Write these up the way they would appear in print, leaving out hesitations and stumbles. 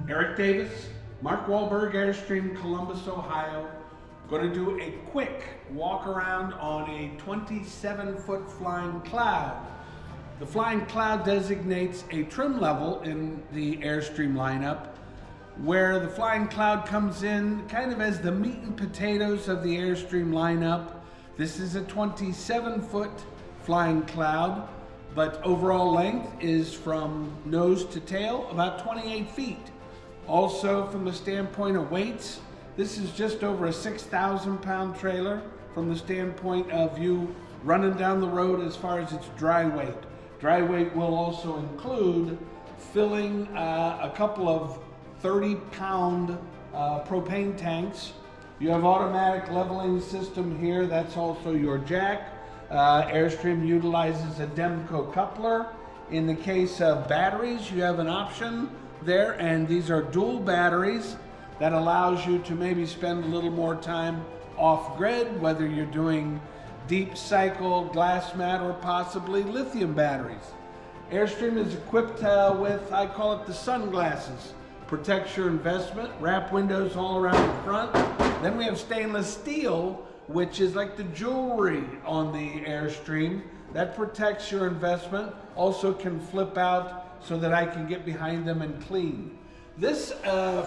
Eric Davis, Mark Wahlberg Airstream, Columbus, Ohio. Going to do a quick walk around on a 27-foot flying cloud. The flying cloud designates a trim level in the Airstream lineup, where the flying cloud comes in kind of as the meat and potatoes of the Airstream lineup. This is a 27-foot flying cloud, but overall length is from nose to tail about 28 feet. Also, from the standpoint of weights, this is just over a 6,000-pound trailer from the standpoint of you running down the road as far as its dry weight. Dry weight will also include filling a couple of 30-pound propane tanks. You have automatic leveling system here. That's also your jack. Airstream utilizes a Demco coupler. In the case of batteries, you have an option there, and these are dual batteries that allows you to maybe spend a little more time off grid, whether you're doing deep cycle, glass mat, or possibly lithium batteries. Airstream is equipped with, I call it the sunglasses. Protects your investment, wrap windows all around the front. Then we have stainless steel, which is like the jewelry on the Airstream. That protects your investment, also can flip out so that I can get behind them and clean. This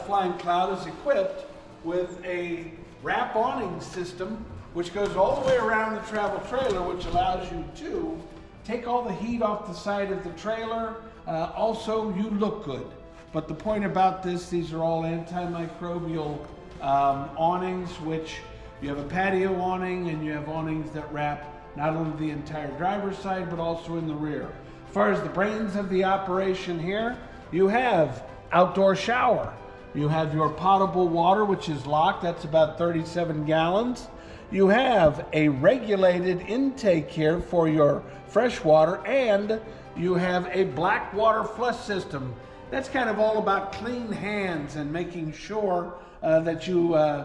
flying cloud is equipped with a wrap awning system, which goes all the way around the travel trailer, which allows you to take all the heat off the side of the trailer. Also, you look good. But the point about this, these are all antimicrobial awnings, which you have a patio awning and you have awnings that wrap not only the entire driver's side, but also in the rear. As far as the brains of the operation here, you have outdoor shower. You have your potable water, which is locked. That's about 37 gallons. You have a regulated intake here for your fresh water, and you have a black water flush system. That's kind of all about clean hands and making sure that you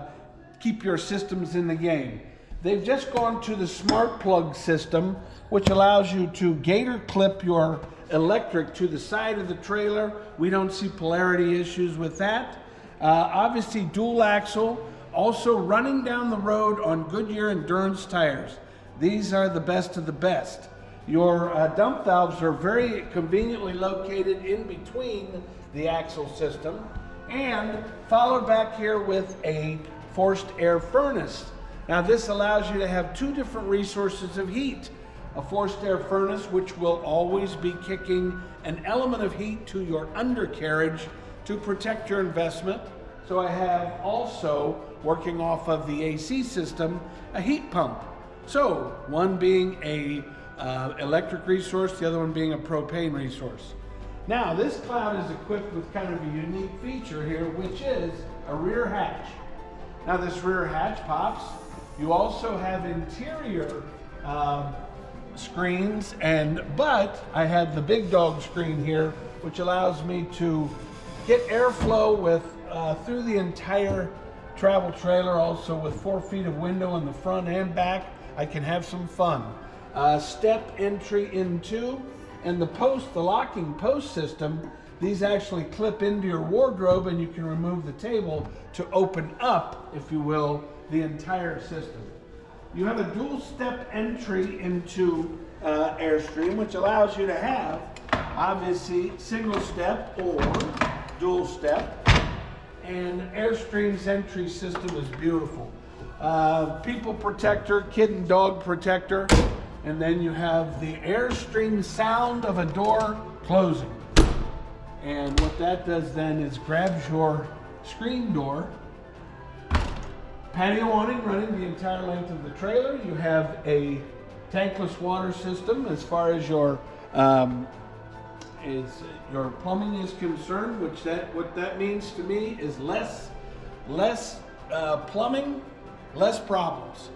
keep your systems in the game. They've just gone to the smart plug system, which allows you to gator clip your electric to the side of the trailer. We don't see polarity issues with that. Obviously dual axle, also running down the road on Goodyear endurance tires. These are the best of the best. Your dump valves are very conveniently located in between the axle system, and followed back here with a forced air furnace. Now this allows you to have two different resources of heat. A forced air furnace, which will always be kicking an element of heat to your undercarriage to protect your investment. So I have also, working off of the AC system, a heat pump. So one being a electric resource, the other one being a propane resource. Now this cloud is equipped with kind of a unique feature here, which is a rear hatch. Now this rear hatch pops. You also have interior screens, but I have the big dog screen here, which allows me to get airflow with through the entire travel trailer, also with 4 feet of window in the front and back. I can have some fun. Step entry into, and the locking post system, these actually clip into your wardrobe, and you can remove the table to open up, if you will, the entire system. You have a dual step entry into Airstream, which allows you to have, obviously, single step or dual step. And Airstream's entry system is beautiful. People protector, kid and dog protector, and then you have the Airstream sound of a door closing. And what that does then is grabs your screen door. Patio awning running the entire length of the trailer. You have a tankless water system as far as your plumbing is concerned, what that means to me is less plumbing, less problems.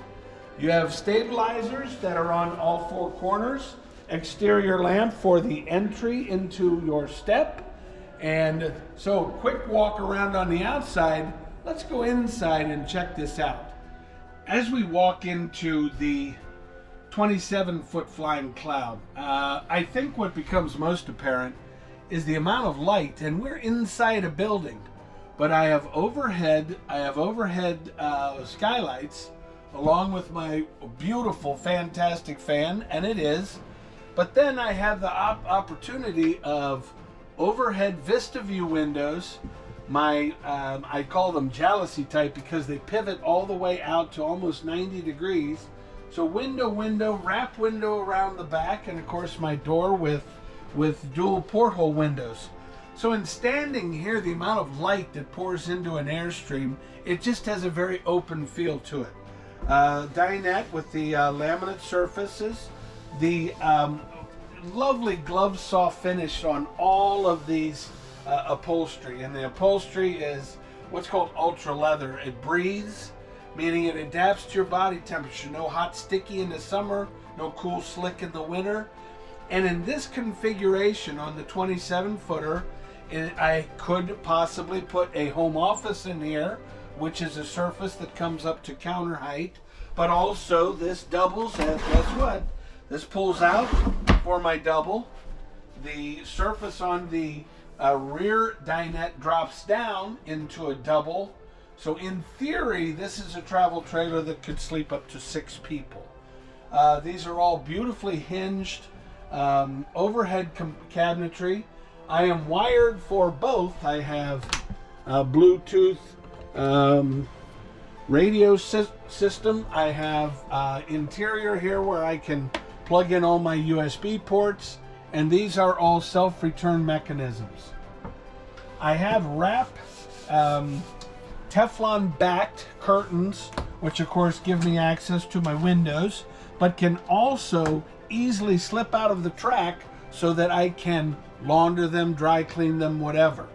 You have stabilizers that are on all 4 corners, exterior lamp for the entry into your step, and so quick walk around on the outside. Let's go inside and check this out. As we walk into the 27-foot flying cloud, I think what becomes most apparent is the amount of light, and we're inside a building. but I have overhead skylights along with my beautiful, fantastic fan, and it is. But then I have the opportunity of overhead vista view windows. My I call them jalousie type because they pivot all the way out to almost 90 degrees. So window, wrap window around the back, and of course my door with dual porthole windows. So in standing here, the amount of light that pours into an Airstream, it just has a very open feel to it. Dinette with the laminate surfaces, the lovely glove soft finish on all of these upholstery, and the upholstery is what's called ultra leather. It breathes, meaning it adapts to your body temperature. No hot sticky in the summer, no cool slick in the winter. And in this configuration on the 27-footer, I could possibly put a home office in here, which is a surface that comes up to counter height, but also this doubles as, guess what? This pulls out for my double. The surface on the rear dinette drops down into a double. So in theory, this is a travel trailer that could sleep up to 6 people. These are all beautifully hinged overhead cabinetry. I am wired for both. I have a Bluetooth radio system. I have interior here where I can plug in all my USB ports, and these are all self-return mechanisms. I have wrap Teflon backed curtains, which of course give me access to my windows, but can also easily slip out of the track so that I can launder them, dry clean them, whatever.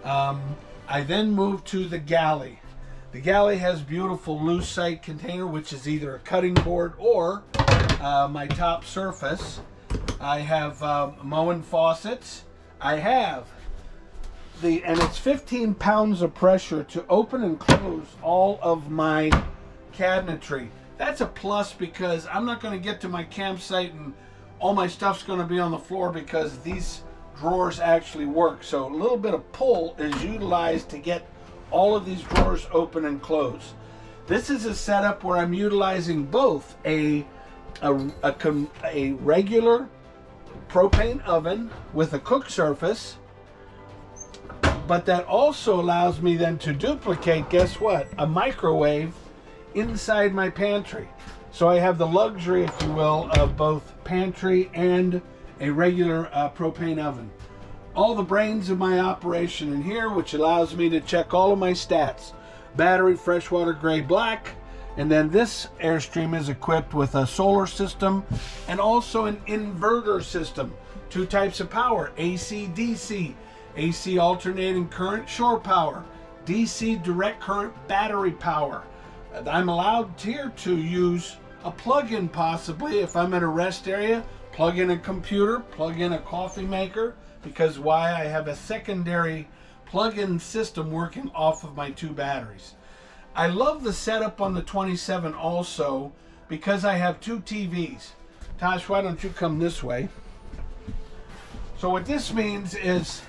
I then move to the galley. The galley has beautiful loose site container, which is either a cutting board or my top surface. I have Moen faucets. I have and it's 15 pounds of pressure to open and close all of my cabinetry. That's a plus because I'm not going to get to my campsite and all my stuff's going to be on the floor because these drawers actually work. So a little bit of pull is utilized to get all of these drawers open and closed. This is a setup where I'm utilizing both a regular propane oven with a cook surface, but that also allows me then to duplicate, guess what, a microwave inside my pantry. So I have the luxury, if you will, of both pantry and a regular propane oven. All the brains of my operation in here, which allows me to check all of my stats. Battery, freshwater gray black, and then this Airstream is equipped with a solar system and also an inverter system. 2 types of power, AC, DC. AC alternating current shore power, DC direct current battery power. I'm allowed here to use a plug-in possibly if I'm at a rest area, plug in a computer, plug in a coffee maker, because why, I have a secondary plug-in system working off of my 2 batteries. I love the setup on the 27 also because I have 2 TVs. Tosh, why don't you come this way? So what this means is,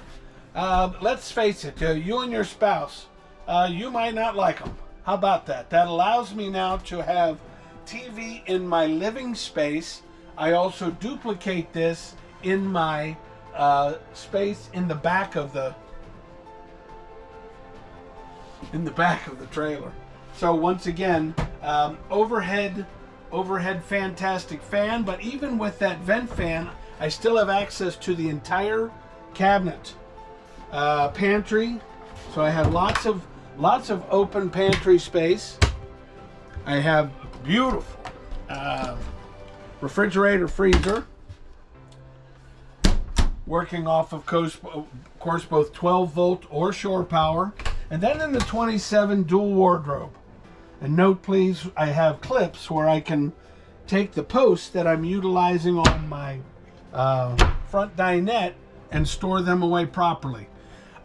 let's face it, you and your spouse, you might not like them. How about that? That allows me now to have TV in my living space. I also duplicate this in my space in the back of the trailer. So once again, overhead fantastic fan, but even with that vent fan, I still have access to the entire cabinet. Pantry, so I have lots of open pantry space. I have beautiful refrigerator, freezer, working off of course both 12 volt or shore power. And then in the 27, dual wardrobe. And note please, I have clips where I can take the posts that I'm utilizing on my front dinette and store them away properly.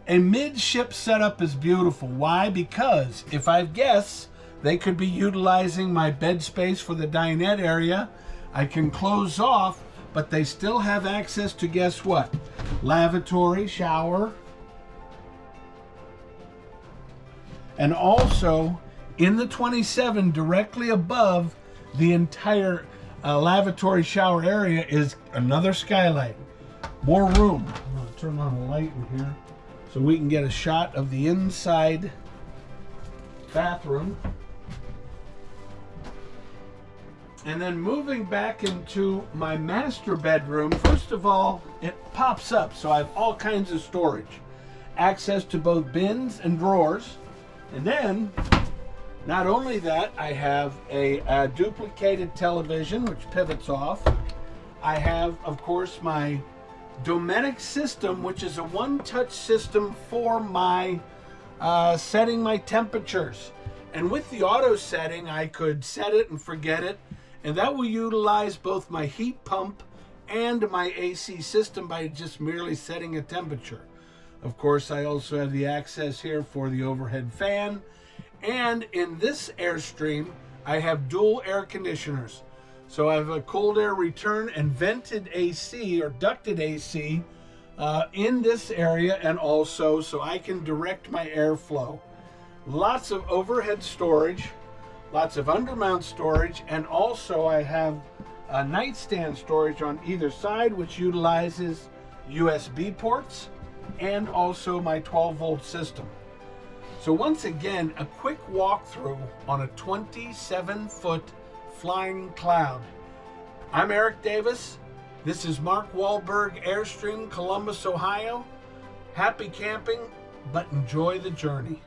A midship setup is beautiful. Why? Because if I have guests, they could be utilizing my bed space for the dinette area. I can close off, but they still have access to, guess what? Lavatory, shower, And also in the 27, directly above the entire lavatory shower area, is another skylight. More room. I'm going to turn on a light in here so we can get a shot of the inside bathroom. And then moving back into my master bedroom, first of all, it pops up, so I have all kinds of storage. Access to both bins and drawers. And then, not only that, I have a duplicated television, which pivots off. I have, of course, my Dometic system, which is a one-touch system for my setting my temperatures. And with the auto setting, I could set it and forget it. And that will utilize both my heat pump and my AC system by just merely setting a temperature. Of course, I also have the access here for the overhead fan. And in this Airstream, I have dual air conditioners. So I have a cold air return and vented AC or ducted AC in this area, and also so I can direct my airflow. Lots of overhead storage. Lots of undermount storage, and also I have a nightstand storage on either side, which utilizes USB ports and also my 12-volt system. So once again, a quick walkthrough on a 27-foot flying cloud. I'm Eric Davis. This is Mark Wahlberg Airstream, Columbus, Ohio. Happy camping, but enjoy the journey.